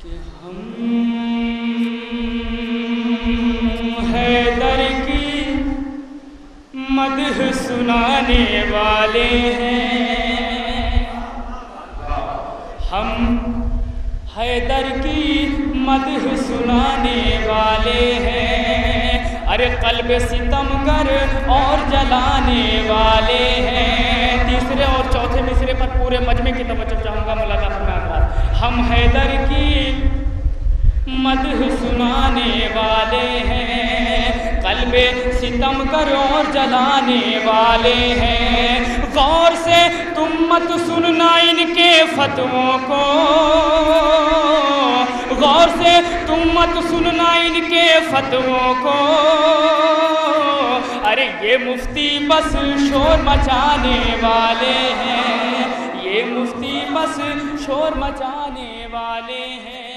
کہ ہم حیدر کی مدح سنانے والے ہیں، ہم حیدر کی مدح سنانے والے ہیں، ارے قلب ستمگر اور جلانے والے ہیں۔ تیسرے اور چوتھے مصرے پر پورے مجمع کی توجہ چاہوں گا مولانا فرمایا، ہم حیدر کی مدح سنانے والے ہیں، قلب ستمگر اور جلانے والے ہیں۔ غور سے تم مت سننا ان کے فتووں کو، غور سے تم مت سننا ان کے فتووں کو، ارے یہ مفتی بس شور مچانے والے ہیں، یہ مفتی بس شور مچانے والے ہیں۔